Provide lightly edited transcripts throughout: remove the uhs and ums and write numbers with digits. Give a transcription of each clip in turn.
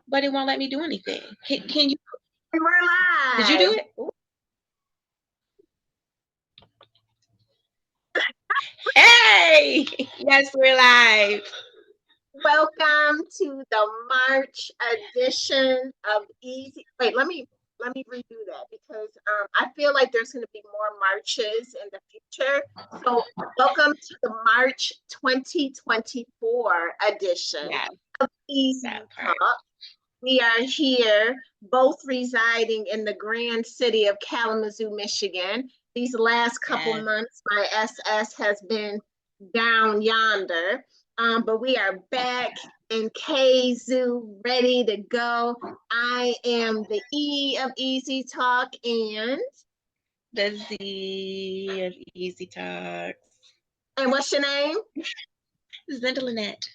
but it won't let me do anything. Can you? We're Did you do live. it? Hey, yes, we're live. Welcome to the March edition of Easy. Wait, let me redo that because I feel like there's going to be more marches in the future. So, welcome to the March 2024 edition Yeah, of Easy that part. Talk. We are here, both residing in the grand city of Kalamazoo, Michigan. These last couple Yes. months, my SS has been down yonder, but we are back in KZoo, ready to go. I am the E of Easy Talk, The Z of Easy Talks. and what's your name? Zinda Lynette.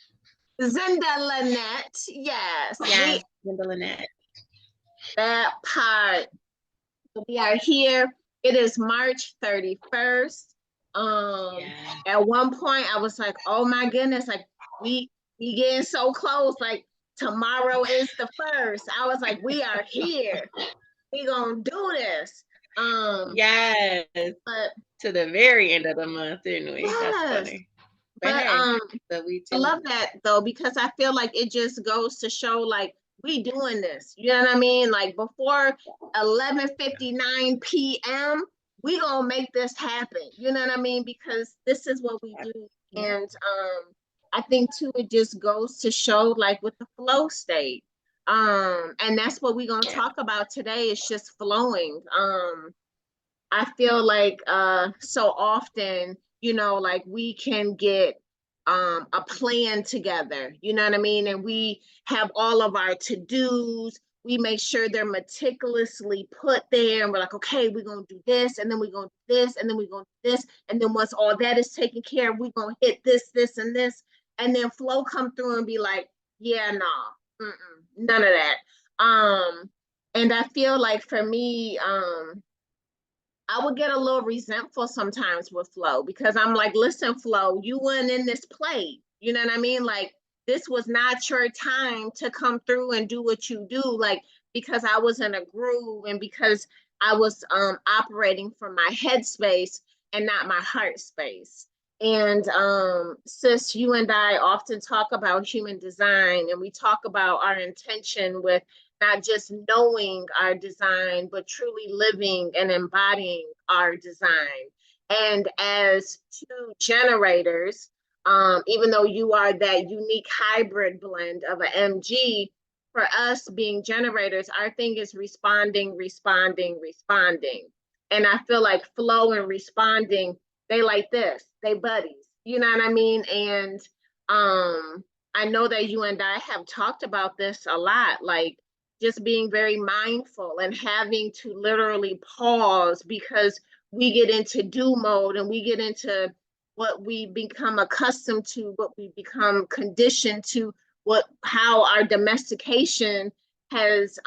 Zinda Lynette. Yes, Yes, Zinda Lynette. that part. We are here. It is March 31st. Yeah. At one point I was like, oh my goodness, like we getting so close. Like tomorrow is the first. I was like, we are here. We gonna do this. Yes. But To the very end of the month, didn't we? That's yes, funny. But but hey, but we I do. love that though because I feel like it just goes to show like we doing this. You know what I mean? Like before 11:59 p.m., we gonna make this happen. You know what I mean? Because this is what we do. Yeah. And I think too it just goes to show like with the flow state. And that's what we're gonna Yeah. talk about today. It's just flowing. I feel like so often, like we can get a plan together, you know what I mean? And we have all of our to-dos. We make sure they're meticulously put there, and we're like, okay, we're gonna do this, and then we're gonna do this, and then we're gonna do this, and then once all that is taken care of, we're gonna hit this, this, and this, and then flow come through and be like, yeah, nah, none of that. And I feel like for me, I would get a little resentful sometimes with Flo because I'm like, listen, Flo, you weren't in this play. You know what I mean? Like, this was not your time to come through and do what you do. Like, because I was in a groove and because I was operating from my headspace and not my heart space. And sis, you and I often talk about human design and we talk about our intention with not just knowing our design, but truly living and embodying our design. And as two generators, even though you are that unique hybrid blend of an MG, for us being generators, our thing is responding, responding, responding. And I feel like flow and responding, they like this, they buddies. You know what I mean? And I know that you and I have talked about this a lot. Like just being very mindful and having to literally pause because we get into do mode and we get into what we become accustomed to, what we become conditioned to, what how our domestication has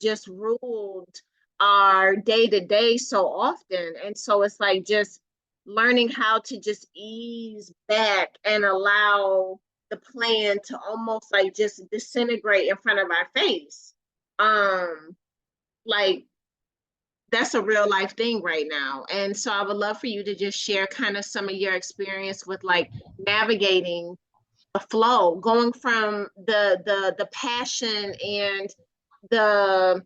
just ruled our day to day so often. And so it's like just learning how to just ease back and allow the plan to almost like just disintegrate in front of our face. um like that's a real life thing right now, and so I would love for you to just share kind of some of your experience with like navigating the flow, going from the passion and the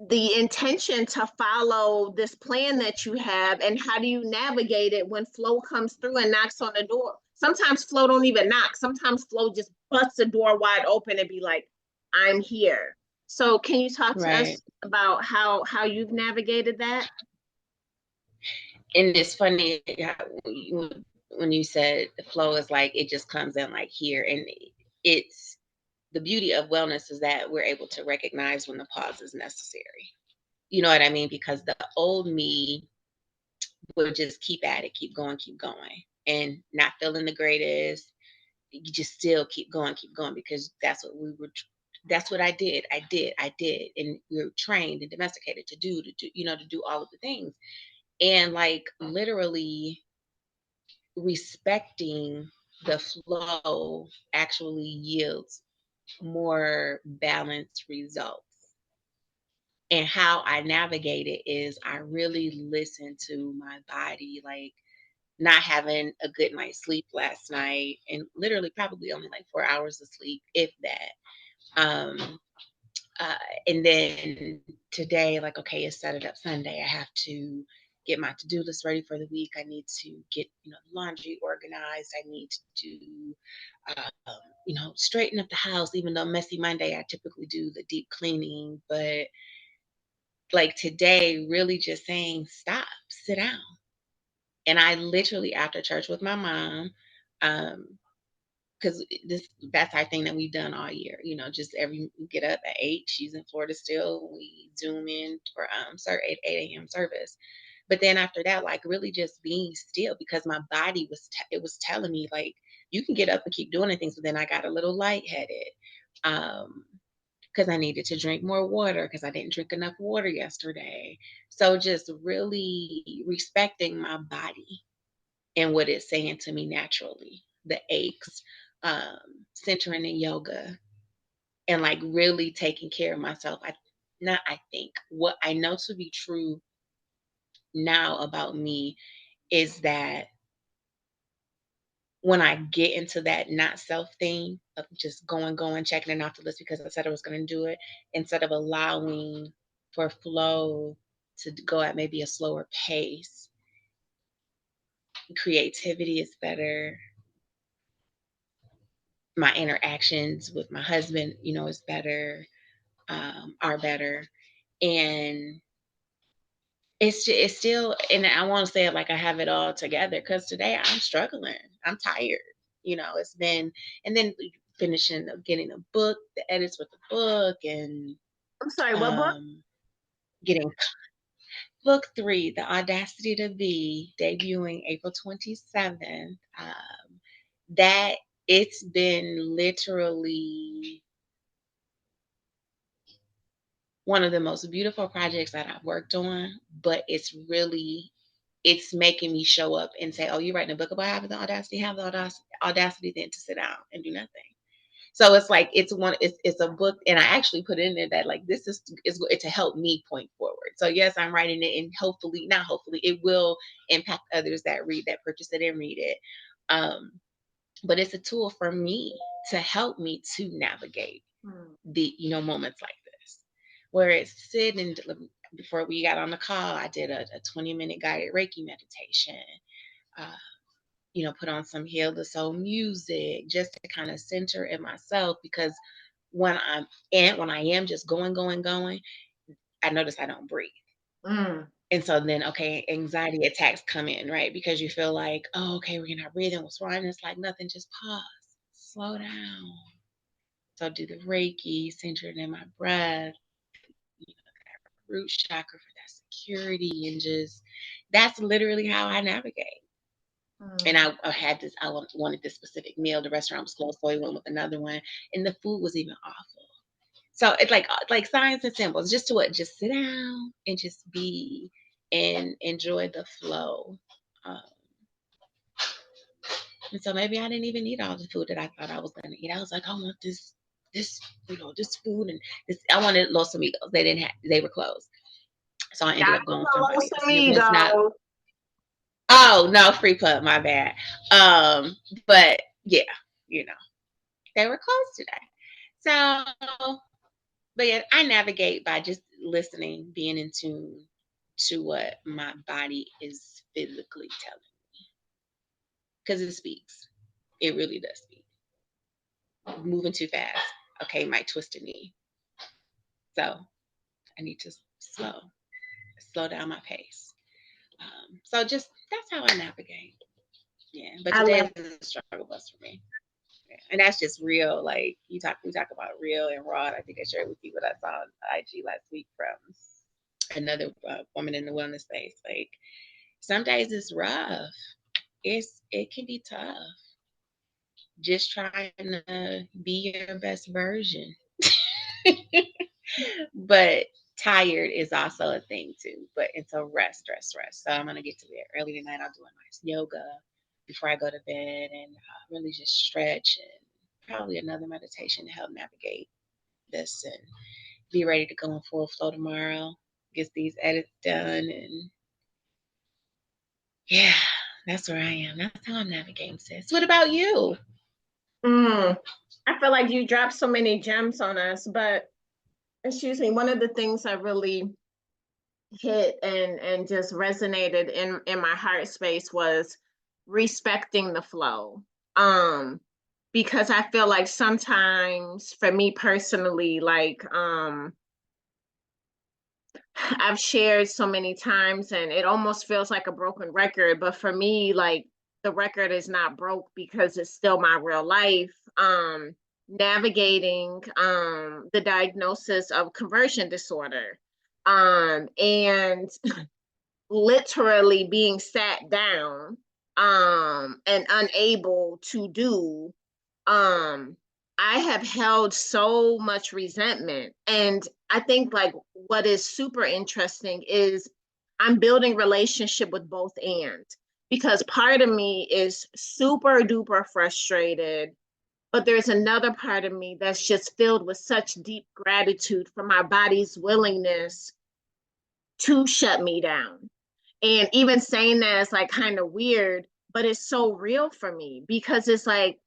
the intention to follow this plan that you have, and how do you navigate it when flow comes through and knocks on the door? Sometimes flow don't even knock, sometimes flow just busts the door wide open and be like, I'm here. So can you talk to Right. us about how you've navigated that? And it's funny when you said the flow is like it just comes in like here, and it's the beauty of wellness is that we're able to recognize when the pause is necessary. You know what I mean? Because the old me would just keep at it, keep going, and not feeling the greatest. You just still keep going because that's what we were. That's what I did, and we are trained and domesticated to do, to do all of the things, and like literally respecting the flow actually yields. more balanced results. And how I navigate it is I really listen to my body, like not having a good night's sleep last night and literally probably only like 4 hours of sleep, if that. Uh, and then today, like, okay, it's set it up Sunday. I have to get my to-do list ready for the week. I need to get, laundry organized. I need to, straighten up the house. Even though messy Monday, I typically do the deep cleaning. But like today, really just saying, stop, sit down. And I literally, after church with my mom, um, because that's our thing that we've done all year. Just every we get up at 8. She's in Florida still. We zoom in for 8 a.m. service. But then after that, like really just being still because my body it was telling me like you can get up and keep doing the things, but then I got a little lightheaded. Um, because I needed to drink more water because I didn't drink enough water yesterday. So just really respecting my body and what it's saying to me naturally, the aches, centering in yoga, and like really taking care of myself. I think what I know to be true now about me is that when I get into that not self thing of just going, checking it off the list because I said I was going to do it, instead of allowing for flow to go at maybe a slower pace, creativity is better. My interactions with my husband, is better, are better. And it's still, and I want to say it like I have it all together because today I'm struggling. I'm tired. It's been, and then finishing, getting a book, the edits with the book, and I'm sorry, what book? um, getting book 3, The Audacity to Be, debuting April 27th. That it's been literally one of the most beautiful projects that I've worked on, but it's making me show up and say, "Oh, you're writing a book about having the audacity, have the audacity then to sit down and do nothing." So it's like it's a book, and I actually put in there that like this is to help me point forward. So yes, I'm writing it, and hopefully, not hopefully, it will impact others that purchase it and read it. Um, but it's a tool for me to help me to navigate Hmm. the moments like this, where it's sitting. Before we got on the call, I did a 20-minute guided Reiki meditation. uh, put on some Heal the Soul music just to kind of center in myself, because when I am just going, I notice I don't breathe. Mm. And so then, okay, anxiety attacks come in, right? Because you feel like, oh, okay, we're not breathing. What's wrong? And it's like nothing. Just pause, slow down. So do the Reiki, centered in my breath, root chakra for that security, and just that's literally how I navigate. And Mm. I had this, wanted this specific meal. The restaurant was closed, so we went with another one, and the food was even awful. So it's like signs and symbols, just to what, just sit down and just be and enjoy the flow. Um, and so maybe I didn't even eat all the food that I thought I was gonna eat. I was like, I want this, this food and this. I wanted Los Amigos. They were closed. So I ended Gotta up go going with to somebody Los else. And it was not, Amigos. oh no, free pub, my bad. But yeah, you know, they were closed today. So, but yeah, I navigate by just listening, being in tune to what my body is physically telling me. Because it speaks. It really does speak. Moving too fast. Okay, might twist a knee. So I need to slow down my pace. So just that's how I navigate. Yeah. But I today love. is a struggle bus for me. Yeah. And that's just real. Like we talk about real and raw. I think I shared with you what I saw on IG last week from another woman in the wellness space. Like some days it's rough. It can be tough. Just trying to be your best version. But tired is also a thing too. But it's a rest. So I'm gonna get to bed early tonight. I'll do a nice yoga before I go to bed and really just stretch and probably another meditation to help navigate this and be ready to go in full flow tomorrow. Get these edits done, and yeah, that's where I am. That's how I'm navigating, sis. What about you? Mm, I feel like you dropped so many gems on us, but excuse me, one of the things I really hit and just resonated in my heart space was respecting the flow. Because I feel like sometimes for me personally, like I've shared so many times and it almost feels like a broken record, but for me, like the record is not broke because it's still my real life. Navigating the diagnosis of conversion disorder. And literally being sat down and unable to do. um I have held so much resentment, and I think like what is super interesting is I'm building relationship with both, and because part of me is super duper frustrated, but there's another part of me that's just filled with such deep gratitude for my body's willingness to shut me down. And even saying that is like kind of weird, but it's so real for me because it's like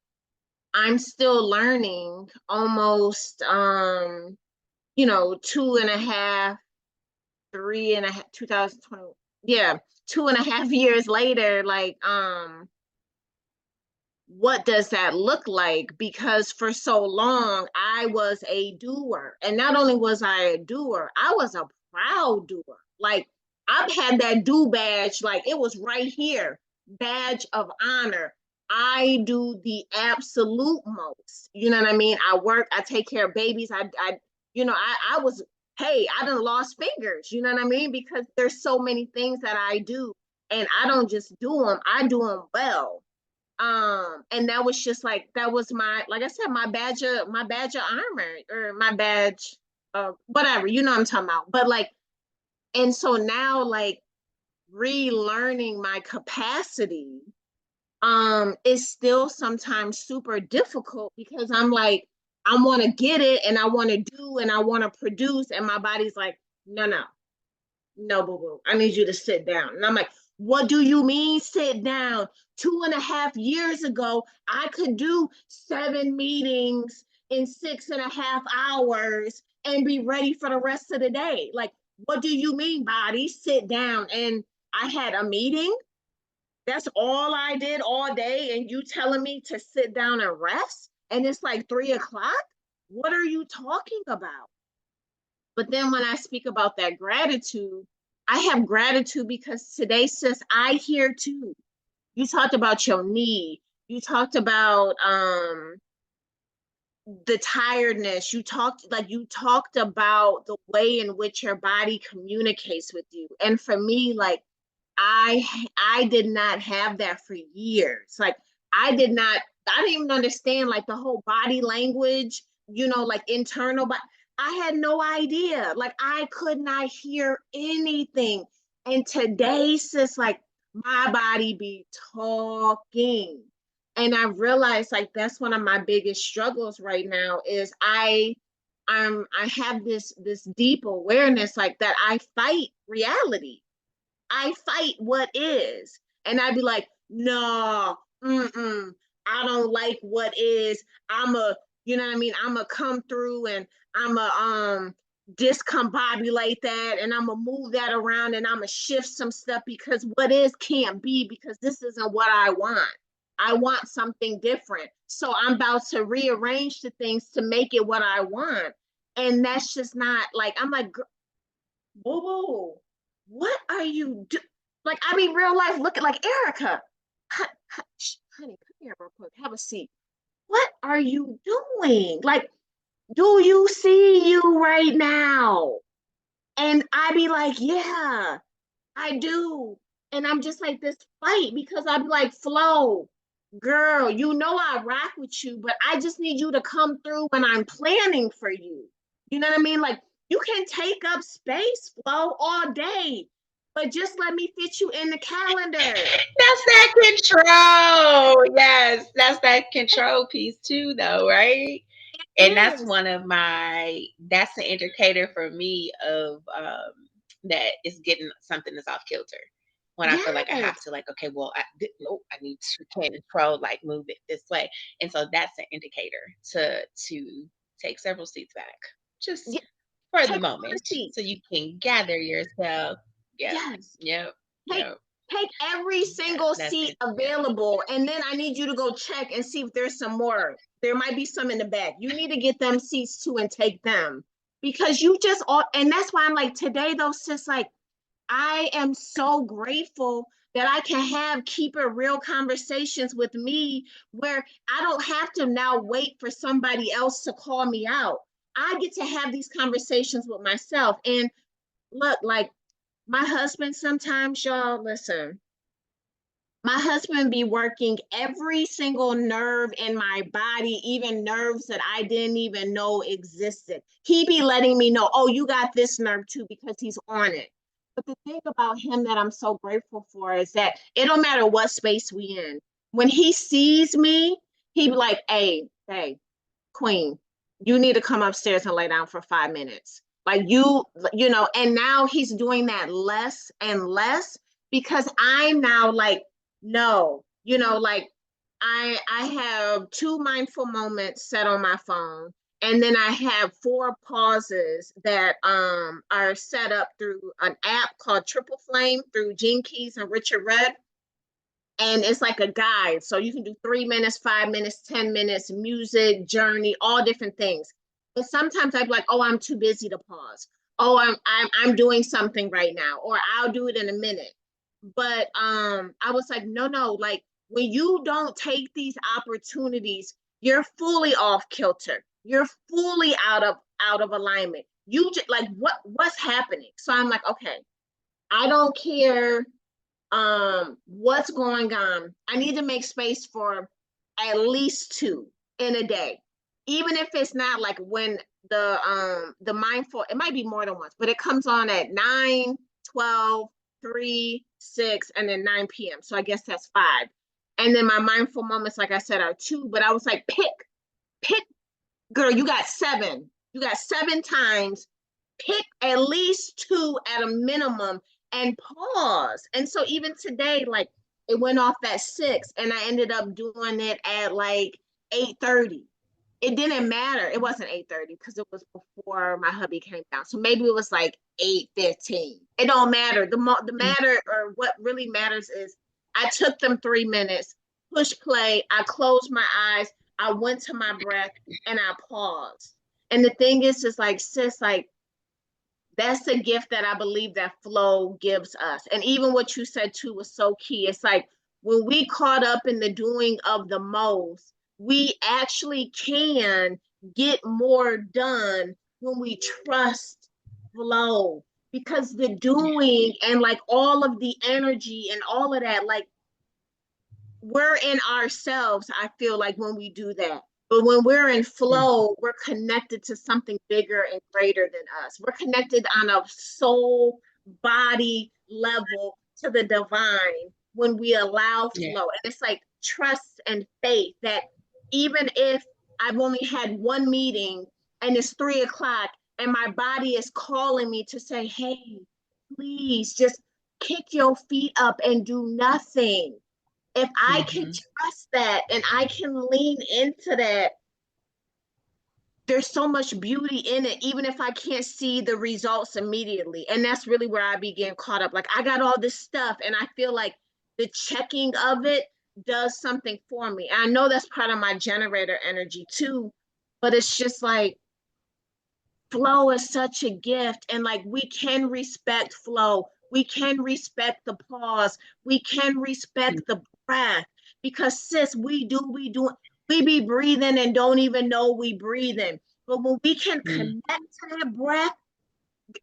I'm still learning almost 2.5, 3.5, 2020. Yeah, 2.5 years later, like what does that look like? Because for so long I was a doer. And not only was I a doer, I was a proud doer. Like I've had that do badge, like it was right here, badge of honor. I do the absolute most. You know what I mean? I work, I take care of babies. I was, hey, I done lost fingers. You know what I mean? Because there's so many things that I do, and I don't just do them, I do them well. And that was just like, that was my, like I said, my badge of armor, or my badge of whatever, you know what I'm talking about. But like, and so now like relearning my capacity is still sometimes super difficult because I'm like, I want to get it and I want to do and I want to produce, and my body's like, no, no, no, boo boo, I need you to sit down. And I'm like, what do you mean sit down? 2.5 years ago, I could do 7 meetings in 6.5 hours and be ready for the rest of the day. Like, what do you mean, body? Sit down. And I had a meeting. That's all I did all day. And you telling me to sit down and rest? And it's like 3 o'clock? What are you talking about? But then when I speak about that gratitude, I have gratitude because today, sis, I hear too. You talked about your knee. You talked about the tiredness. You talked about the way in which your body communicates with you. And for me, like I I did not have that for years. Like I didn't even understand like the whole body language, like internal, but I had no idea. Like I could not hear anything. And today, sis, like my body be talking. And I realized like that's one of my biggest struggles right now is I have this deep awareness like that I fight reality. I fight what is. And I'd be like, no, I don't like what is. You know what I mean? I'm a come through and I'm a discombobulate that and I'm gonna move that around and I'm gonna shift some stuff because what is can't be because this isn't what I want. I want something different. So I'm about to rearrange the things to make it what I want. And that's just not like, I'm like, boo boo, what are you do? Like, I mean, real life, look at like Erica. Honey, come here real quick. Have a seat. What are you doing? Like, do you see you right now? And I be like, yeah, I do. And I'm just like this fight because I'm like, Flo, girl, I rock with you, but I just need you to come through when I'm planning for you. You know what I mean? Like, you can take up space, Flo, all day. but just let me fit you in the calendar. That's that control. Yes, that's that control piece too, though, right? And that's Yes, one of that's the indicator for me of that is getting something that's off kilter. When I feel like I have yes, to, like, okay, well, nope, I need to control, like, move it this way. And so that's an indicator to take several seats back, just yeah. for the Take all the moment, seats. so you can gather yourself. Yep, Yes. yep, Take yep. take every single That's seat it. Yeah. available, and then I need you to go check and see if there's some more. There might be some in the back. You need to get them seats too and take them, because you just all. And that's why I'm like, today though, sis, like, I am so grateful that I can keep it real conversations with me, where I don't have to now wait for somebody else to call me out. I get to have these conversations with myself. And look, like, my husband sometimes, y'all, listen, my husband be working every single nerve in my body, even nerves that I didn't even know existed. He be letting me know, oh, you got this nerve too, because he's on it. But the thing about him that I'm so grateful for is that it don't matter what space we in. When he sees me, he be like, hey, Queen, you need to come upstairs and lay down for 5 minutes. Like, and now he's doing that less and less, because I'm now like, no, like, I have 2 mindful moments set on my phone, and then I have 4 pauses that are set up through an app called Triple Flame through Gene Keys and Richard Rudd. And it's like a guide. So you can do 3 minutes, 5 minutes, 10 minutes, music, journey, all different things. But sometimes I'd be like, oh, I'm too busy to pause. Oh, I'm doing something right now, or I'll do it in a minute. But I was like, no, like, when you don't take these opportunities, you're fully off kilter. You're fully out of alignment. You just like, what's happening? So I'm like, okay, I don't care what's going on. I need to make space for at least 2 in a day, even if it's not like when the mindful, it might be more than once, but it comes on at 9, 12, 3, 6, and then 9 p.m. So I guess that's 5. And then my mindful moments, like I said, are 2. But I was like, pick, girl, you got 7 times. Pick at least 2 at a minimum and pause. And so even today, like, it went off at 6 and I ended up doing it at like 8:30. It didn't matter. It wasn't 8:30 because it was before my hubby came down. So maybe it was like 8:15. It don't matter. The matter, or what really matters, is I took them 3 minutes, push play, I closed my eyes, I went to my breath, and I paused. And the thing is like, sis, like, that's a gift that I believe that flow gives us. And even what you said too was so key. It's like, when we caught up in the doing of the most, we actually can get more done when we trust flow. Because the doing and like all of the energy and all of that, like, we're in ourselves, I feel like, when we do that. But when we're in flow, we're connected to something bigger and greater than us. We're connected on a soul body level to the divine when we allow Yeah. flow. And it's like trust and faith that even if I've only had one meeting and it's 3 o'clock and my body is calling me to say, hey, please just kick your feet up and do nothing. If I can Mhm. trust that and I can lean into that, there's so much beauty in it, even if I can't see the results immediately. And that's really where I began caught up. Like, I got all this stuff, and I feel like the checking of it does something for me. And I know that's part of my generator energy too, but it's just like, flow is such a gift, and like, we can respect flow, we can respect the pause, we can respect the breath, because sis, we be breathing and don't even know we breathing. But when we can Mm. connect to that breath,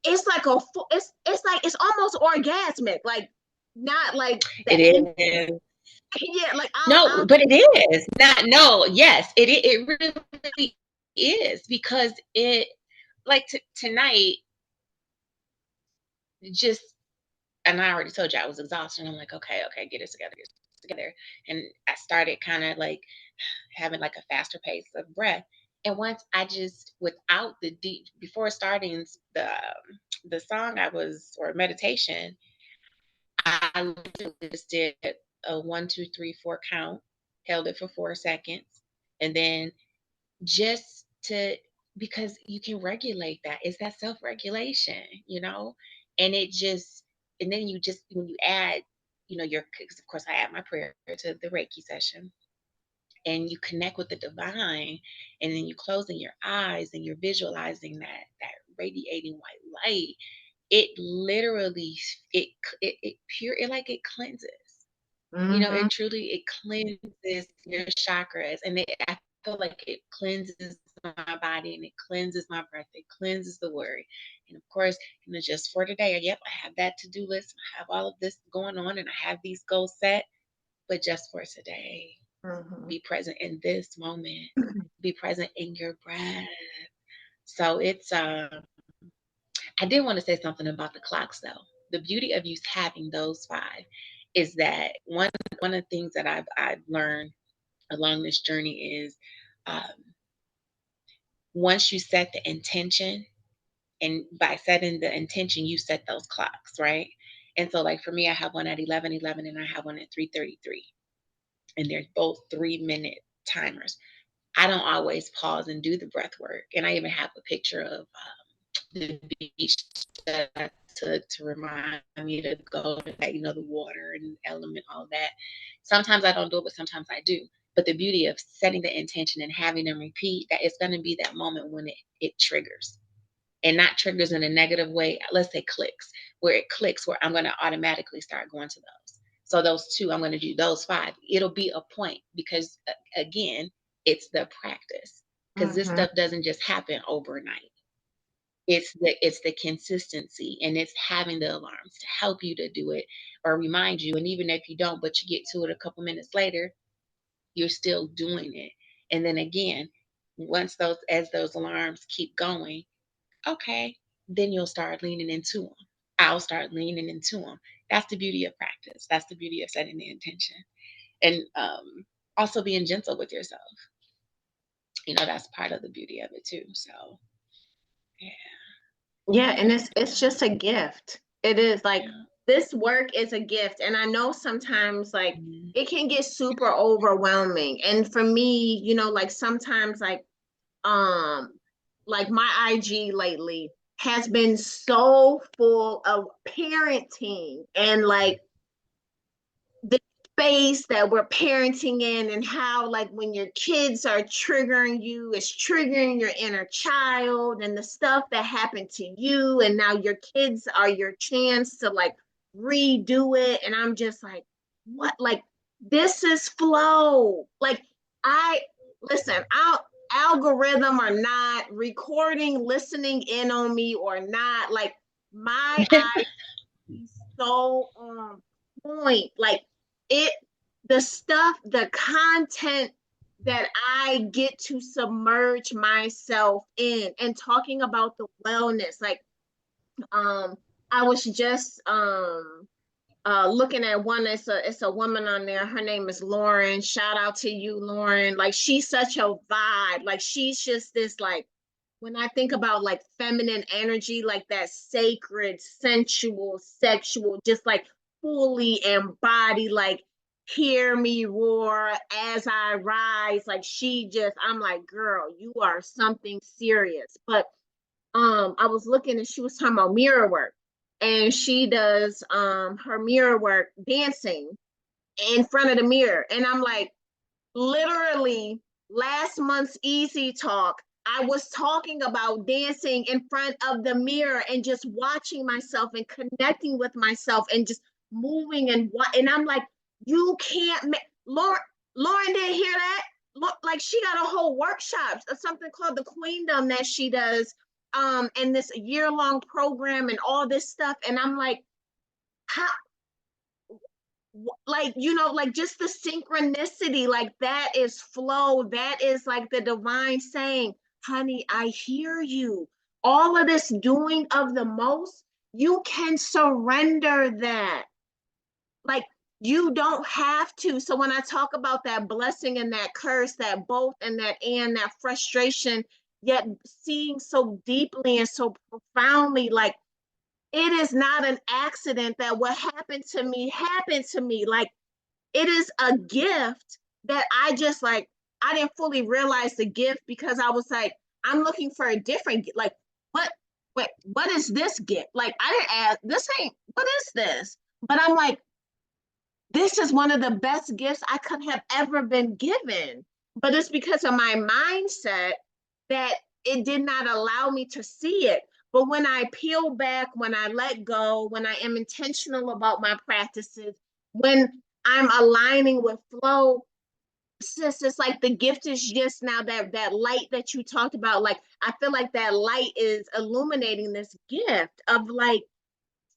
it's like it's like, it's almost orgasmic, like, not like It that. is. Yeah, like, No, but it is. Not no, yes, it really is, because it, like, tonight, just and I already told you I was exhausted. And I'm like, okay, okay, get it together. And I started kind of like having like a faster pace of breath. And once I just, without the deep, before starting the song I was, or meditation, I literally just did a 1, 2, 3, 4 count, held it for 4 seconds, and then just to, because you can regulate that. It's that self-regulation, and it just, and then you just, when you add, your, 'cause of course I add my prayer to the Reiki session, and you connect with the divine, and then you closing your eyes and you're visualizing that radiating white light. It literally, it pure, it like it cleanses. Mm-hmm. It truly, it cleanses your chakras, and I feel like it cleanses my body, and it cleanses my breath, it cleanses the worry. And of course, just for today, yep, I have that to-do list, I have all of this going on, and I have these goals set, but just for today, Mm-hmm. be present in this moment, be present in your breath. So it's I did want to say something about the clocks though. The beauty of you having those five is that one of the things that I've learned along this journey is, um, once you set the intention, and by setting the intention, you set those clocks, right? And so, like for me, I have one at 11:11, and I have one at 3:33, and they're both 3-minute timers. I don't always pause and do the breath work, and I even have a picture of the beach to remind me to go to that, the water and element, all that. Sometimes I don't do it, but sometimes I do. But the beauty of setting the intention and having them repeat, that it's going to be that moment when it triggers, and not triggers in a negative way. Let's say clicks, where it clicks, where I'm going to automatically start going to those. So those two, I'm going to do those five. It'll be a point because, again, it's the practice, because this Mm-hmm. stuff doesn't just happen overnight. It's the consistency, and it's having the alarms to help you to do it or remind you. And even if you don't, but you get to it a couple minutes later, you're still doing it. And then again, once those alarms keep going, okay, then you'll start leaning into them. I'll start leaning into them. That's the beauty of practice. That's the beauty of setting the intention, and also being gentle with yourself. That's part of the beauty of it too. So yeah, Yeah, and it's just a gift. It is like yeah. this work is a gift. And I know sometimes like Mhm. it can get super overwhelming. And for me, like sometimes um my IG lately has been so full of parenting and like the space that we're parenting in, and how like when your kids are triggering you, it's triggering your inner child and the stuff that happened to you, and now your kids are your chance to like redo it. And I'm just like, what? Like, this is flow. Like, I listen, I'll algorithm or not, recording, listening in on me or not, like my eyes so on point. Like it, the stuff, the content that I get to submerge myself in, and talking about the wellness. Like, um, I was just looking at one. It's a woman on there. Her name is Lauren. Shout out to you, Lauren. Like she's such a vibe. Like she's just this like, when I think about like feminine energy, like that sacred, sensual, sexual, just like fully embodied, like hear me roar as I rise. Like she just, I'm like, girl, you are something serious. But I was looking and she was talking about mirror work. And she does her mirror work dancing in front of the mirror. And I'm like, literally last month's Easy Talk, I was talking about dancing in front of the mirror and just watching myself and connecting with myself and just moving and what. And I'm like, you can't make Lauren didn't hear that. Look, like she got a whole workshop, something called the Queendom that she does, and this year-long program and all this stuff. And I'm like, how, like like just the synchronicity, like that is flow, that is like the divine saying, honey, I hear you. All of this doing of the most you can surrender that. Like, you don't have to. So when I talk about that blessing and that curse, that both and that frustration, yet seeing so deeply and so profoundly, like, it is not an accident that what happened to me. Like, it is a gift that I just like, I didn't fully realize the gift because I was like, I'm looking for a different, like, what, wait, what is this gift? Like, I didn't ask, this ain't, what is this? But I'm like, this is one of the best gifts I could have ever been given. But it's because of my mindset that it did not allow me to see it. But when I peel back, when I let go, when I am intentional about my practices, when I'm aligning with flow, sis, it's like the gift is just now that light that you talked about. Like, I feel like that light is illuminating this gift of like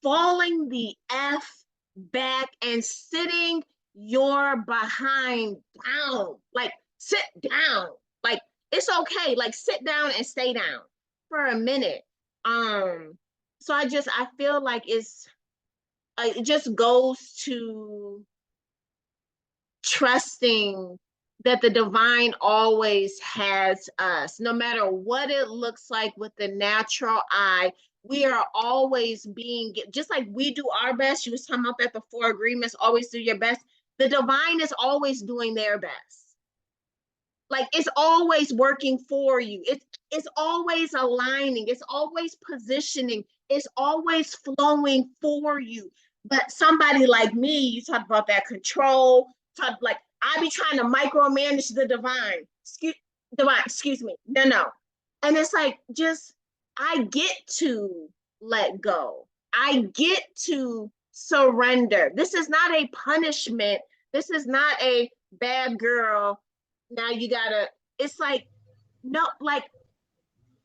falling the F back and sitting your behind down. Like, sit down. Like, it's okay. Like, sit down and stay down for a minute. Um, so I feel like it just goes to trusting that the divine always has us, no matter what it looks like with the natural eye. We are always being, just like we do our best. You was talking about that the four agreements, always do your best. The divine is always doing their best. Like, it's always working for you. It's always aligning. It's always positioning. It's always flowing for you. But somebody like me, you talk about that control. Talk like I be trying to micromanage the excuse me. No, no. And it's like, just I get to let go. I get to surrender. This is not a punishment. This is not a bad girl, now you gotta, it's like, no, like,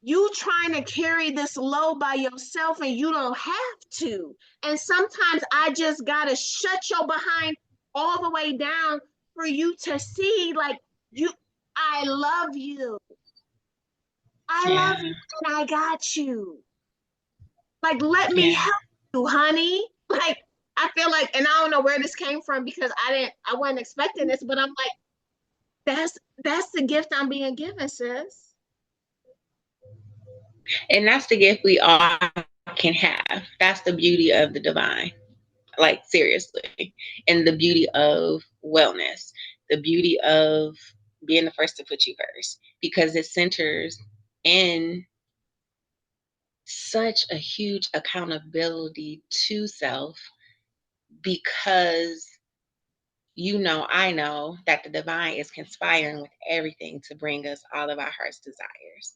you trying to carry this load by yourself and you don't have to. And sometimes I just gotta shut your behind all the way down for you to see, like, you, I love you. I Yeah. love you and I got you. Like, let me Yeah. help you, honey. Like, I feel like, and I don't know where this came from because I wasn't expecting this, but I'm like, that's the gift I'm being given, sis. And that's the gift we all can have. That's the beauty of the divine. Like, seriously. And the beauty of wellness, the beauty of being the first to put you first, because it centers in such a huge accountability to self, because I know that the divine is conspiring with everything to bring us all of our heart's desires.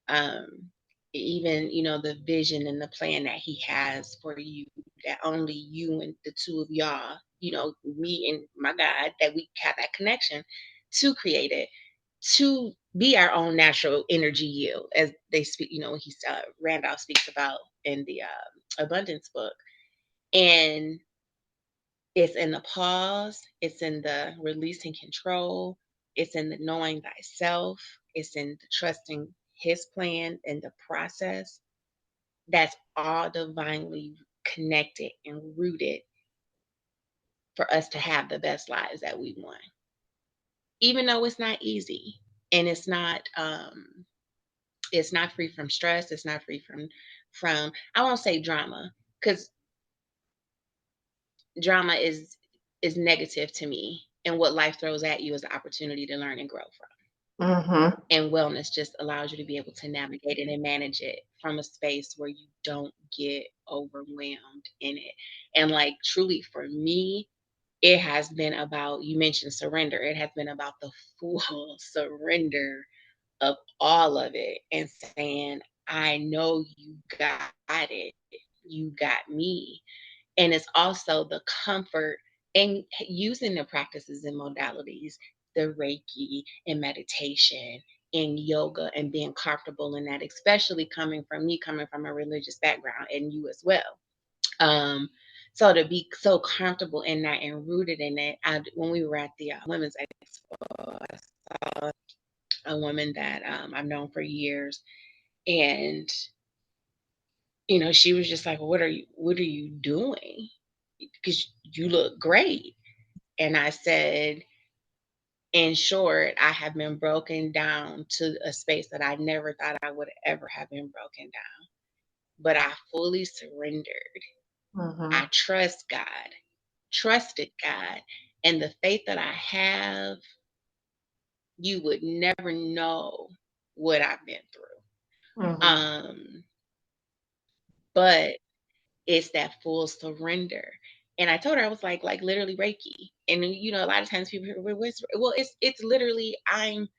Um, even, the vision and the plan that he has for you, that only you and the two of y'all, me and my God, that we have that connection to create it, to be our own natural energy yield, as they speak, Randolph speaks about in the abundance book. And it's in the pause, it's in the releasing control, it's in the knowing thyself, it's in the trusting his plan and the process. That's all divinely connected and rooted for us to have the best lives that we want. Even though it's not easy, and it's not free from stress, it's not free from I won't say drama, because drama is negative to me, and what life throws at you is an opportunity to learn and grow from. Mm-hmm. And wellness just allows you to be able to navigate it and manage it from a space where you don't get overwhelmed in it. And like, truly for me, it has been about, you mentioned surrender, it has been about the full surrender of all of it, and saying, I know you got it, you got me. And it's also the comfort and using the practices and modalities, the Reiki and meditation and yoga, and being comfortable in that, especially coming from a religious background, and you as well. Um, so to be so comfortable in that and rooted in it, when we were at the Women's Expo, I saw a woman that I've known for years, and she was just like, what are you doing? Because you look great. And I said, in short, I have been broken down to a space that I never thought I would ever have been broken down. But I fully surrendered. Mm-hmm. I trusted God. And the faith that I have, you would never know what I've been through. Mm-hmm. But it's that full surrender. And I told her, I was like literally Reiki. And a lot of times people hear, well, it's literally I'm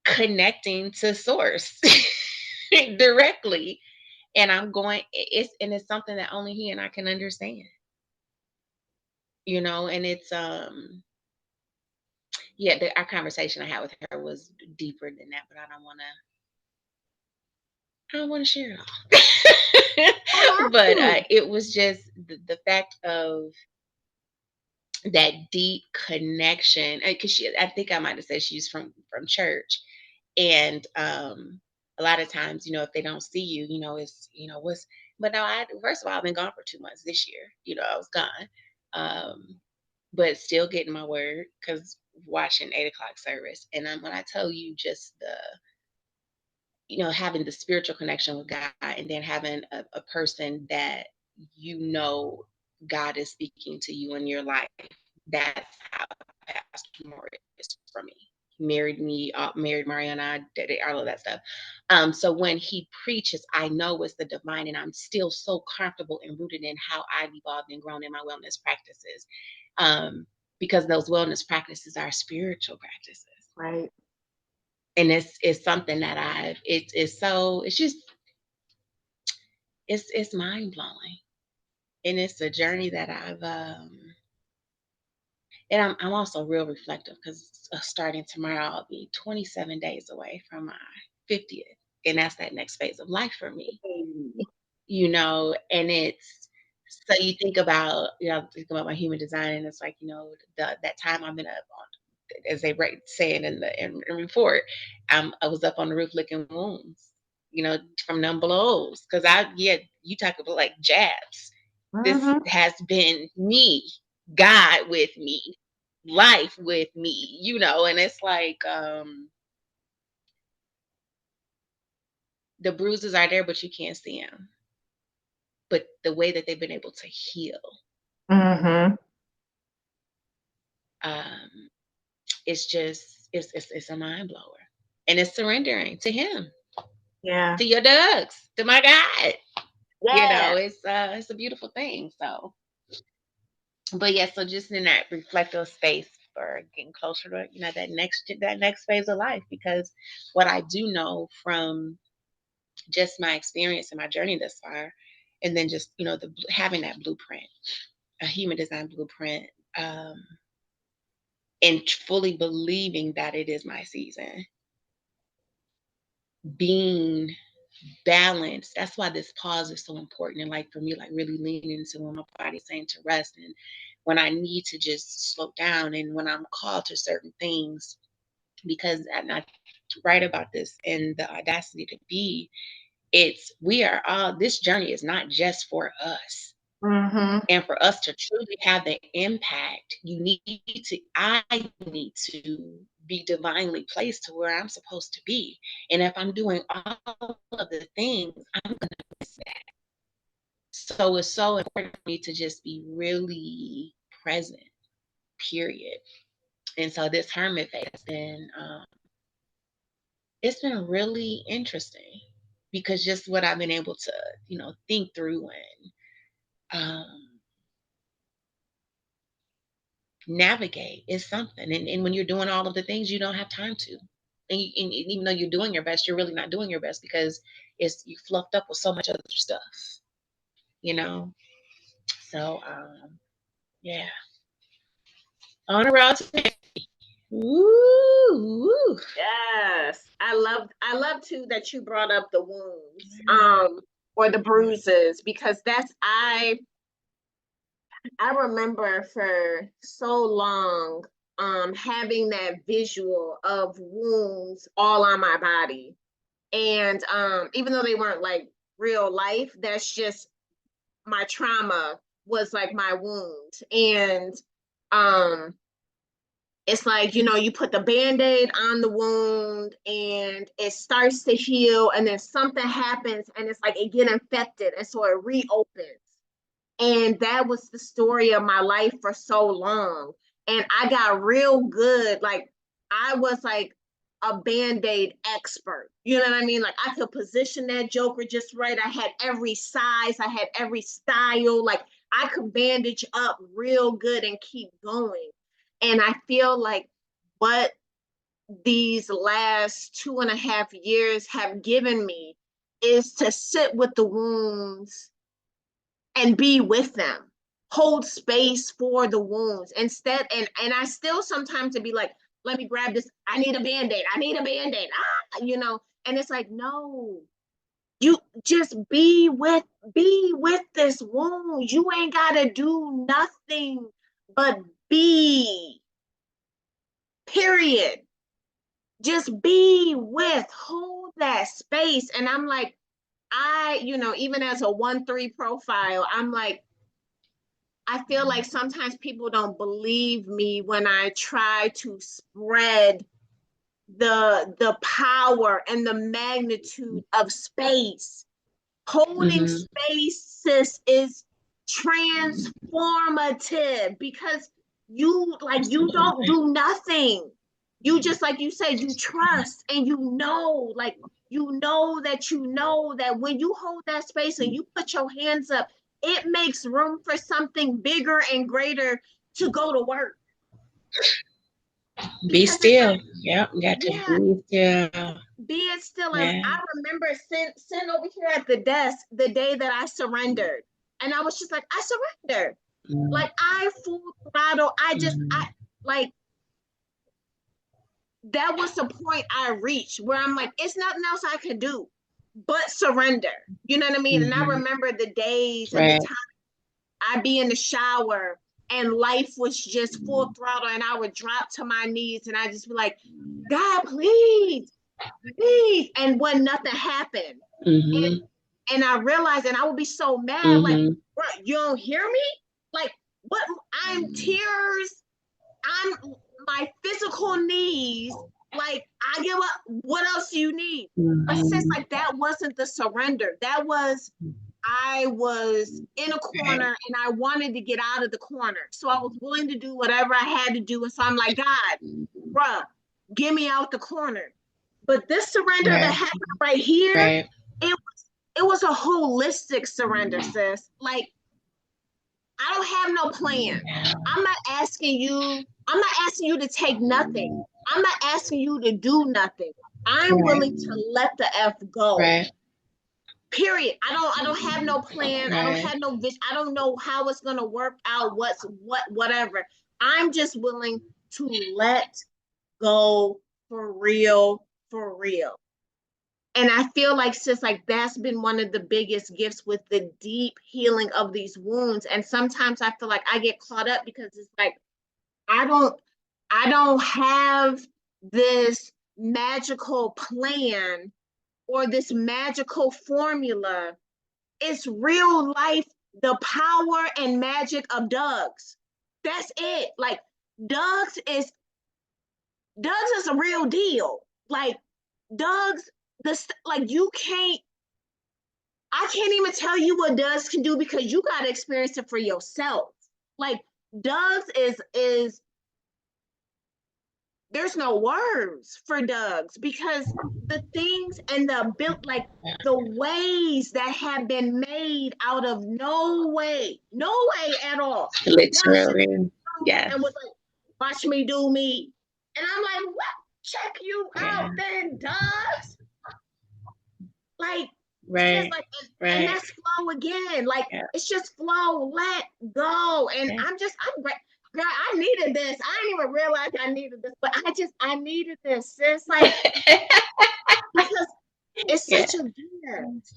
connecting to source directly. And I'm going, it's something that only he and I can understand. And it's yeah, our conversation I had with her was deeper than that, but I don't want to share it all. But it was just the fact of that deep connection, because I think I might have said she's from church. And a lot of times, if they don't see you, it's what's but no, I first of all, I've been gone for 2 months this year. I was gone. But still getting my word, because watching 8 o'clock service. And when I tell you, just the having the spiritual connection with God, and then having a person that God is speaking to you in your life. That's how Pastor Morris is for me. He married me, married Mariana, did all of that stuff. So when he preaches, I know it's the divine, and I'm still so comfortable and rooted in how I've evolved and grown in my wellness practices. Because those wellness practices are spiritual practices. Right. And it's something that it's just, it's mind blowing. And it's a journey that and I'm also real reflective, because starting tomorrow, I'll be 27 days away from my 50th. And that's that next phase of life for me, and it's, so you think about, my human design, and it's like, that time I've been up on, as they say it in report, I was up on the roof licking wounds, from numb blows. Because you talk about like jabs. This Mm-hmm. has been me, God with me, life with me, and it's like, the bruises are there, but you can't see them. But the way that they've been able to heal, Mm-hmm. um, it's a mind blower. And it's surrendering to him, Yeah. to your Dougs, to my God. Yeah. It's a beautiful thing. So, but yeah, so just in that reflective space for getting closer to, that next phase of life. Because what I do know from just my experience and my journey thus far, and then just, having that blueprint, a human design blueprint, um, and fully believing that it is my season, being balanced. That's why this pause is so important. And like for me, like really leaning into when my body's saying to rest, and when I need to just slow down, and when I'm called to certain things. Because I'm not right about this in the Audacity to Be, we are all, this journey is not just for us. Mm-hmm. And for us to truly have the impact, I need to be divinely placed to where I'm supposed to be. And if I'm doing all of the things, I'm going to miss that. So it's so important for me to just be really present, period. And so this hermit phase has been, it's been really interesting, because just what I've been able to, think through, and navigate is something. And when you're doing all of the things, you don't have time to. And even though you're doing your best, you're really not doing your best, because you fluffed up with so much other stuff, you know. So yeah, on a road. Woo, Yes. I love too that you brought up the wounds, or the bruises, because I remember for so long having that visual of wounds all on my body. And even though they weren't like real life. That's just my trauma was like my wound. And um it's like, you put the band-aid on the wound and it starts to heal, and then something happens and it's like it get infected, and so it reopens. And that was the story of my life for so long. And I got real good. Like, I was like a band-aid expert. You know what I mean? Like, I could position that joker just right. I had every size, I had every style. Like, I could bandage up real good and keep going. And I feel like what these last 2.5 years have given me is to sit with the wounds and be with them, hold space for the wounds instead. And I still sometimes to be like, let me grab this, I need a band-aid, I need a band-aid, and it's like, no, you just be with this wound. You ain't gotta do nothing but be, period. Just be with, hold that space. And I'm like, even as a 1-3 profile, I'm like, I feel like sometimes people don't believe me when I try to spread the power and the magnitude of space. Holding space, sis, is transformative, because you don't do nothing. You just, like you said, you trust, and that when you hold that space and you put your hands up, it makes room for something bigger and greater to go to work. Be Because still. like, Yep, got to yeah, be still. being still. And Yeah. I remember sitting over here at the desk the day that I surrendered. And I was just like, I surrendered. Like, I full throttle. Like, that was the point I reached where I'm like, it's nothing else I could do but surrender. You know what I mean? And I remember the days and the Right. time I'd be in the shower and life was just full throttle, and I would drop to my knees and I just be like, God, please, please. And when nothing happened, and I realized, and I would be so mad, like, bro, you don't hear me? Like, what? I'm tears. I'm my physical needs. Like, I give up. What else do you need? But since like that wasn't the surrender, that was, I was in a corner and I wanted to get out of the corner. So I was willing to do whatever I had to do. And so I'm like, God, bruh, get me out the corner. But this surrender that happened right here, it was a holistic surrender, sis. Like, I don't have no plan. I'm not asking you to take nothing. I'm not asking you to do nothing. I'm willing to let the F go. Right. Period. I don't have no plan. I don't have no vision. I don't know how it's gonna work out, whatever. I'm just willing to let go, for real, for real. And I feel like, sis, like, that's been one of the biggest gifts with the deep healing of these wounds. And sometimes I feel like I get caught up because it's like, I don't have this magical plan or this magical formula. It's real life, the power and magic of Doug's. That's it. Like, Doug's is a real deal. Like, Doug's, like, I can't even tell you what Doug's can do, because you got to experience it for yourself. Like, Doug's is there's no words for Doug's, because the things and the ways that have been made out of no way at all. Literally. Yeah. And was like, watch me do me. And I'm like, what? Check you out then, Doug's. Like, right. And that's flow again. Like, it's just flow, let go. And I'm great. Girl, I needed this. I didn't even realize I needed this, but I needed this, sis. Like, because it's such a gift.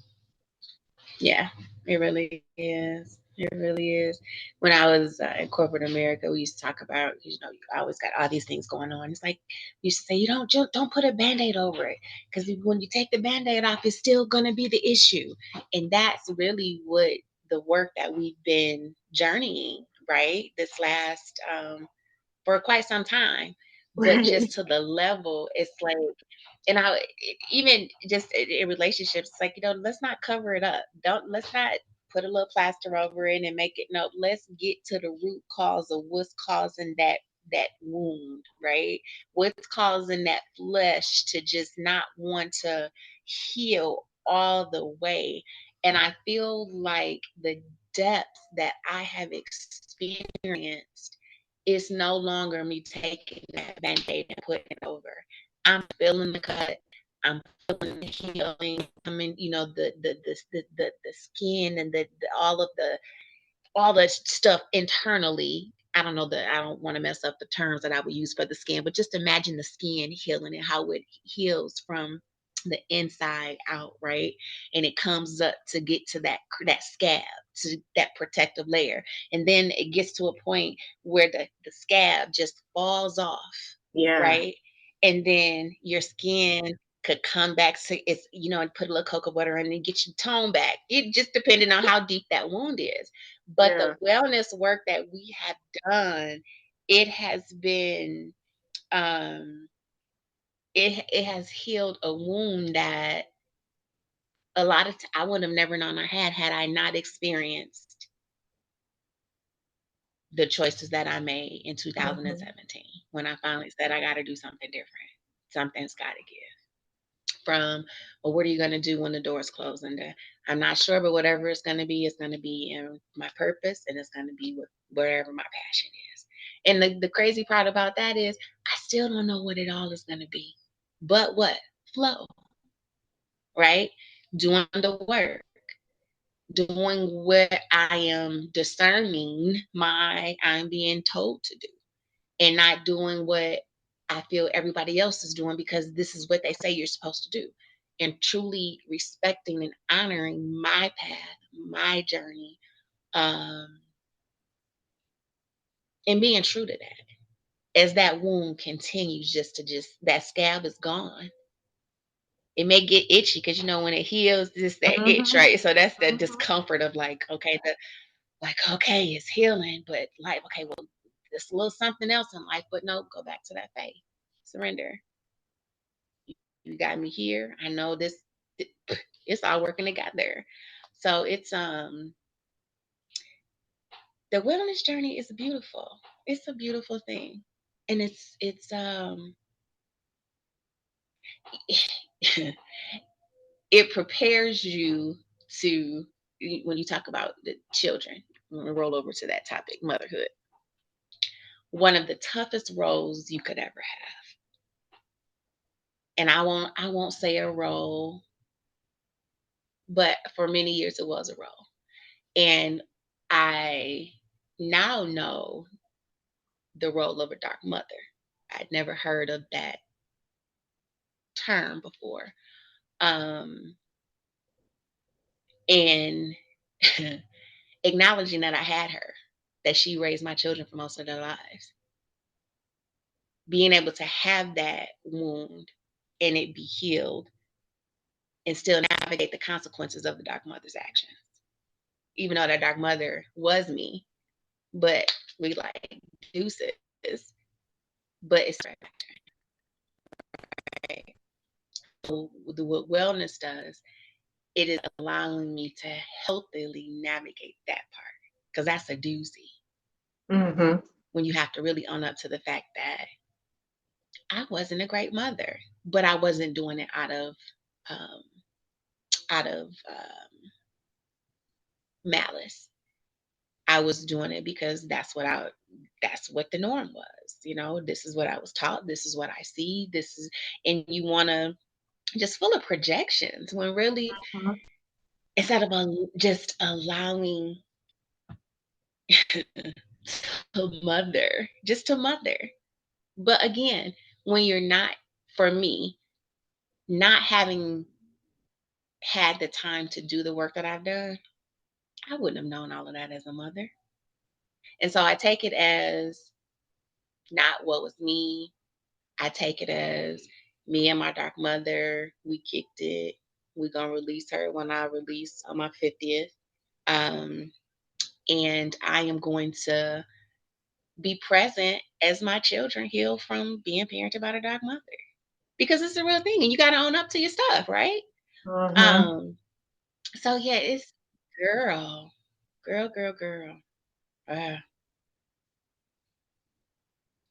Yeah, it really is. It really is. When I was in corporate America, we used to talk about, you know, you always got all these things going on. It's like we used to say, you don't put a band-aid over it, because when you take the band-aid off, it's still gonna be the issue. And that's really what the work that we've been journeying, right? This last for quite some time. But Right. just to the level, it's like, and even just in relationships, it's like, let's not cover it up. Don't Let's not put a little plaster over it and make it. No, let's get to the root cause of what's causing that wound, right? What's causing that flesh to just not want to heal all the way. And I feel like the depth that I have experienced is no longer me taking that band-aid and putting it over. I'm feeling the cut. I'm feeling the healing. I mean, the skin and all the stuff internally. I don't want to mess up the terms that I would use for the skin, but just imagine the skin healing and how it heals from the inside out, right? And it comes up to get to that scab, to that protective layer. And then it gets to a point where the scab just falls off, Yeah. right? And then your skin could come back to its, and put a little cocoa butter in and get your tone back. It just depending on how deep that wound is. But the Yeah. wellness work that we have done, it has been um it has healed a wound that I would have never known I had I not experienced the choices that I made in Mhm. 2017, when I finally said I got to do something different. Something's got to give. From, well, what are you going to do when the doors close? And I'm not sure, but whatever it's going to be in my purpose, and it's going to be wherever my passion is. And the crazy part about that is I still don't know what it all is going to be. But what? Flow, right? Doing the work, doing what I am discerning I'm being told to do, and not doing what I feel everybody else is doing because this is what they say you're supposed to do. And truly respecting and honoring my path, my journey, um, and being true to that. As that wound continues, just that scab is gone. It may get itchy because when it heals, just that itch, Mhm. right? So that's the Mhm. discomfort of like, okay, okay, it's healing, but like, okay, well, there's a little something else in life, but no, go back to that faith. Surrender. You got me here. I know this it's all working together. So the wellness journey is beautiful. It's a beautiful thing. And it's it prepares you to, when you talk about the children, when we roll over to that topic, motherhood. One of the toughest roles you could ever have. And I won't say a role, but for many years it was a role. And I now know the role of a dark mother. I'd never heard of that term before. Um, and acknowledging that I had her, that she raised my children for most of their lives, being able to have that wound and it be healed and still navigate the consequences of the dark mother's actions. Even though that dark mother was me, but we like deuces, but it's right. So what wellness does, it is allowing me to healthily navigate that part, because that's a doozy Mhm. when you have to really own up to the fact that I wasn't a great mother, but I wasn't doing it um, out of malice. I was doing it because that's what the norm was. This is what I was taught. This is what I see. And you want to just full of projections when really, Mhm. instead of just allowing just to mother. But again, when you're not, for me, not having had the time to do the work that I've done, I wouldn't have known all of that as a mother. And so I take it as not what was me. I take it as me and my dark mother, we kicked it. We're gonna release her when I release on my 50th. Um, and I am going to be present as my children heal from being parented by their dark mother. Because it's a real thing and you gotta own up to your stuff, right? Mm-hmm. Um, so yeah, it's girl, girl.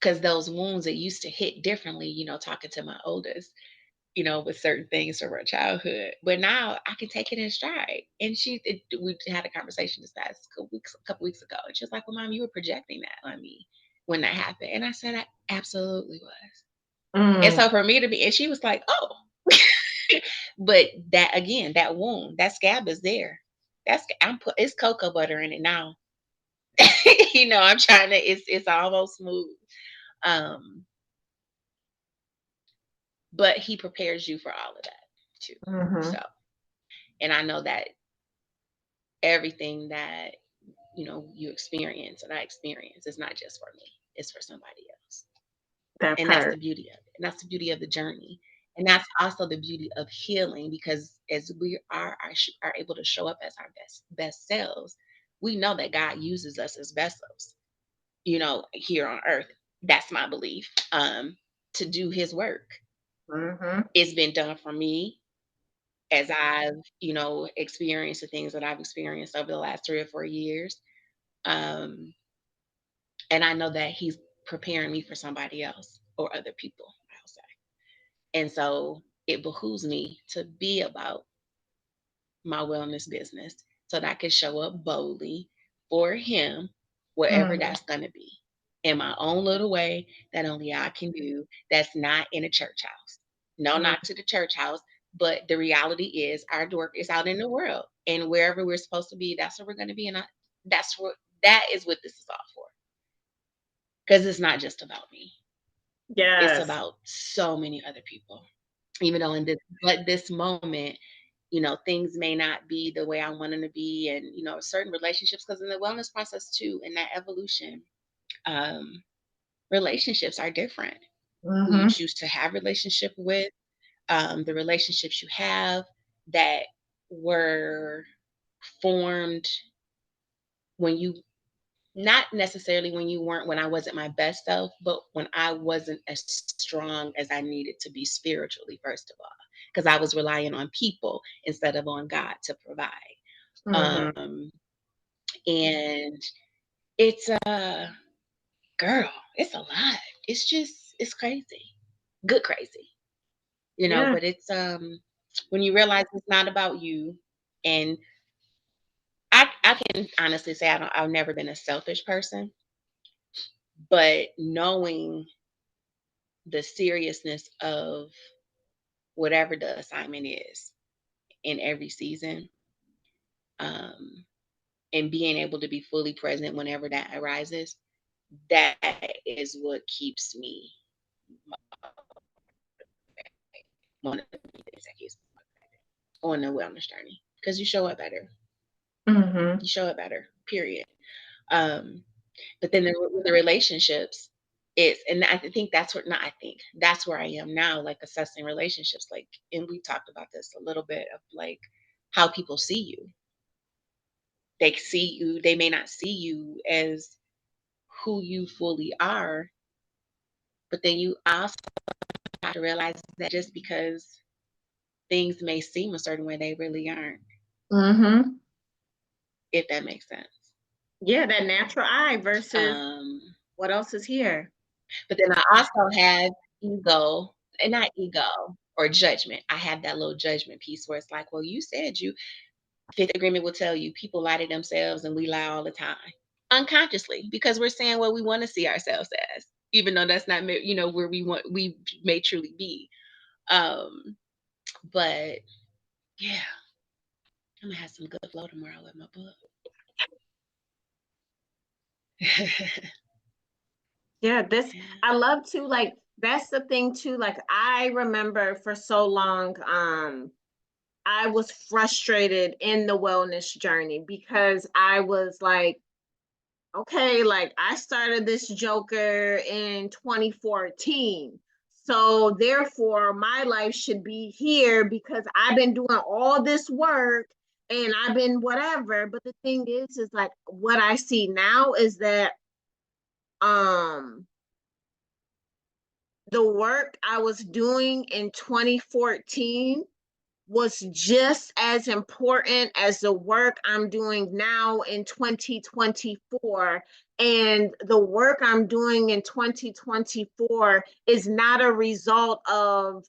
Because those wounds that used to hit differently, talking to my oldest, with certain things from her childhood. But now I can take it in stride. And we had a conversation this past couple weeks ago, and she was like, "Well, Mom, you were projecting that on me when that happened," and I said, "I absolutely was." And Mm. so for me to be, and she was like, "Oh," but that again, that wound, that scab is there. It's cocoa butter in it now. I'm trying to. It's almost smooth. Um, but he prepares you for all of that too. Mm-hmm. So, and I know that everything that you experience and I experience is not just for me, it's for somebody else. That And that's the part. beauty of it. And that's the beauty of the journey. And that's also the beauty of healing because as we are able to show up as our best selves, we know that God uses us as vessels, here on earth. That's my belief. To do his work. Mm-hmm. It's been done for me as I've, experienced the things that I've experienced over the last 3 or 4 years. Um, and I know that he's preparing me for somebody else or other people, I'll say. And so it behooves me to be about my wellness business so that I can show up boldly for him, wherever Mm-hmm. that's going to be, in my own little way that only I can do, that's not in a church house. No, not to the church house, but the reality is our work is out in the world. And wherever we're supposed to be, that's where we're going to be. And that is what this is all for. Because it's not just about me. It's Yes. about so many other people. Even though in this moment, things may not be the way I want them to be, and certain relationships, because in the wellness process too, in that evolution, um, relationships are different. Who you Mm-hmm. choose to have relationship with, the relationships you have that were formed when you not necessarily when I wasn't my best self, but when I wasn't as strong as I needed to be spiritually, first of all, because I was relying on people instead of on God to provide. Mm-hmm. Um, and it's a girl, it's a lot. It's crazy. Good crazy. Yeah. But it's when you realize it's not about you, and I can honestly say I've never been a selfish person, but knowing the seriousness of whatever the assignment is in every season, um, and being able to be fully present whenever that arises, that is what keeps me one of the things that keeps me on the wellness journey because you show up better. Mm-hmm. You show up better. Period. Um, but then with the relationships, and I think that's what not I think that's where I am now, like assessing relationships, like, and we talked about this a little bit of like how people see you. They may not see you as who you fully are, but then you also have to realize that just because things may seem a certain way, they really aren't, Mm-hmm. if that makes sense. Yeah, that natural eye versus Um, what else is here. but then I also have ego, and not ego or judgment. I have that little judgment piece where it's like, well, you said you Fifth Agreement will tell you people lie to themselves and we lie all the time unconsciously because we're saying what we want to see ourselves as, even though that's not where we may truly be. Um, but yeah, I'm gonna have some good flow tomorrow with my book. Yeah, Yeah. I love to like that's the thing too. Like I remember for so long, I I was frustrated in the wellness journey because I was like, okay, like I started this Joker in 2014. So therefore, my life should be here because I've been doing all this work and I've been whatever. But the thing is like what I see now is that um the work I was doing in 2014 was just as important as the work I'm doing now in 2024. And the work I'm doing in 2024 is not a result of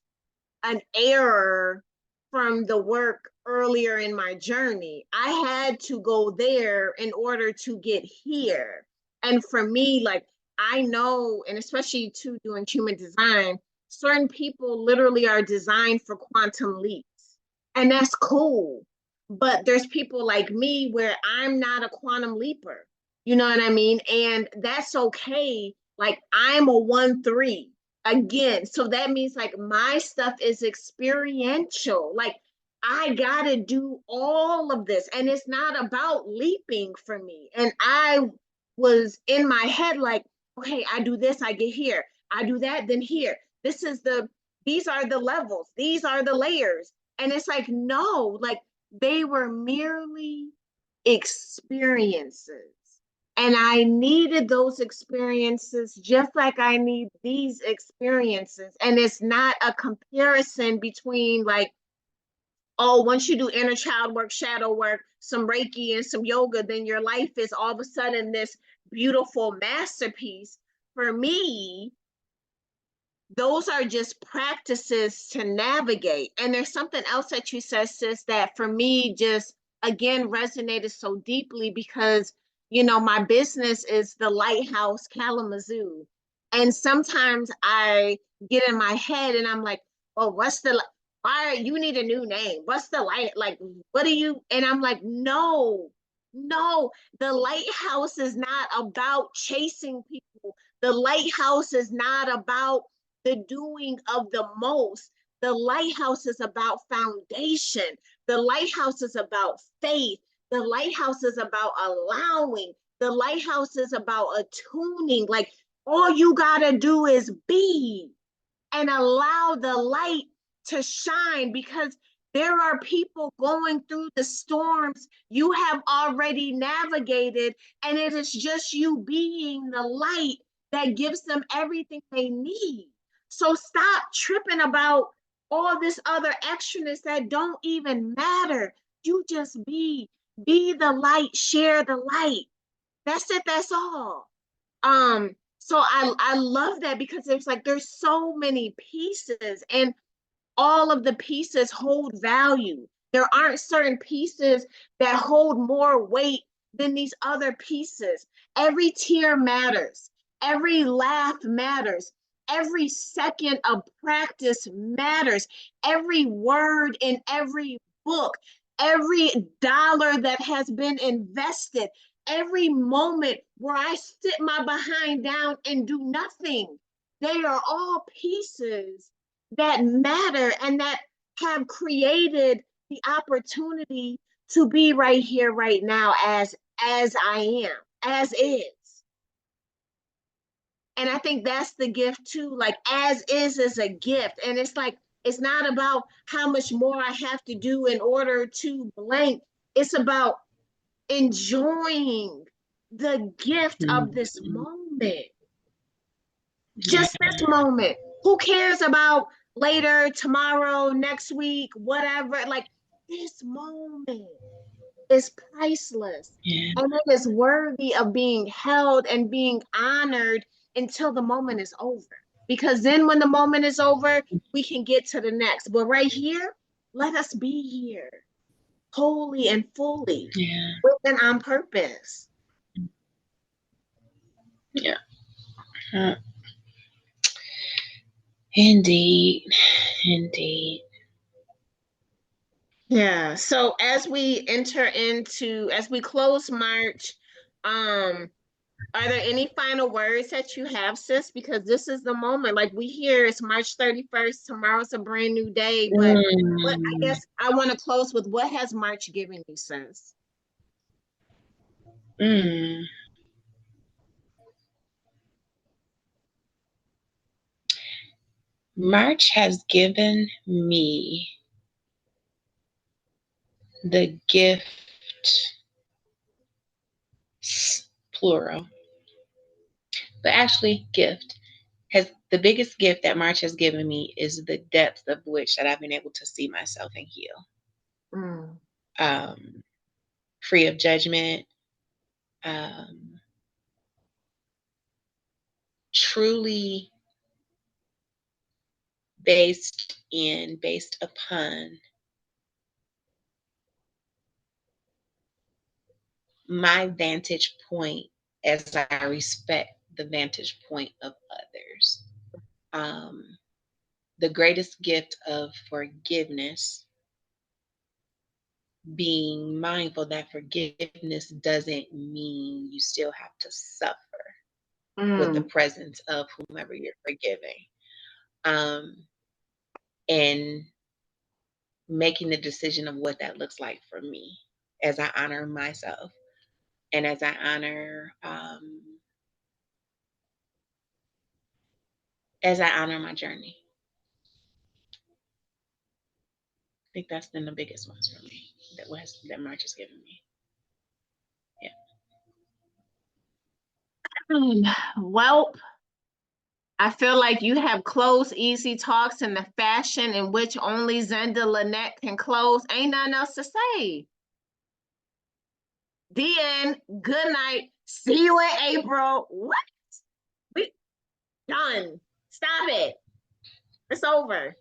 an error from the work earlier in my journey. I had to go there in order to get here. And for me, like, I know, and especially too doing human design, certain people literally are designed for quantum leaps. And that's cool. But there's people like me where I'm not a quantum leaper. You know what I mean? And that's okay. Like, I'm a 1-3 again. So that means like my stuff is experiential. Like I gotta do all of this, and it's not about leaping for me. And I was in my head like, okay, I do this, I get here. I do that, then here. This is these are the levels, these are the layers. And it's like, no, like they were merely experiences. And I needed those experiences just like I need these experiences. And it's not a comparison between like, oh, once you do inner child work, shadow work, some Reiki and some yoga, then your life is all of a sudden this beautiful masterpiece. For me, those are just practices to navigate. And there's something else that you said, sis, that for me just again resonated so deeply because my business is the Lighthouse Kalamazoo. And sometimes I get in my head and I'm like, oh, why you need a new name? What's the light? Like, what do you? And I'm like, no, no, the lighthouse is not about chasing people. The lighthouse is not about the doing of the most. The lighthouse is about foundation. The lighthouse is about faith. The lighthouse is about allowing. The lighthouse is about attuning. Like all you got to do is be and allow the light to shine because there are people going through the storms you have already navigated, and it is just you being the light that gives them everything they need. So stop tripping about all this other extraness that don't even matter. You just be the light, share the light. That's it, that's all. So I love that because it's like there's so many pieces and all of the pieces hold value. There aren't certain pieces that hold more weight than these other pieces. Every tear matters. Every laugh matters. Every second of practice matters. Every word in every book, every dollar that has been invested, every moment where I sit my behind down and do nothing. They are all pieces that matter and that have created the opportunity to be right here right now as I am, as is. And I think that's the gift too. Like as is a gift. And it's like it's not about how much more I have to do in order to blank. It's about enjoying the gift of this moment. Just this moment. Who cares about later, tomorrow, next week, whatever? Like this moment is priceless. Yeah. And it is worthy of being held and being honored until the moment is over. Because then when the moment is over, we can get to the next. But right here, let us be here wholly and fully, Yeah. living on purpose. Yeah. Indeed. Indeed. Yeah. So as we close March, Are there any final words that you have, sis? Because this is the moment. Like we hear it's March 31st. Tomorrow's a brand new day. But what I Mm, guess I want to close with, what has March given you, sis? mm. March has given me the gift, plural, but actually gift has the biggest gift that March has given me is the depth of which that I've been able to see myself and heal. Mm, Um, free of judgment, um, truly based upon my vantage point as I respect the vantage point of others. Um, the greatest gift of forgiveness, being mindful that forgiveness doesn't mean you still have to suffer with the mm, presence of whomever you're forgiving. Um, and making the decision of what that looks like for me as I honor myself and as I honor my journey. I think that's been the biggest ones for me that March has given me. Yeah. Well, I feel like you have closed easy talks in the fashion in which only Zenda Lynette can close. Ain't nothing else to say. The end. Good night. See you in April. What? We done. Stop it. It's over.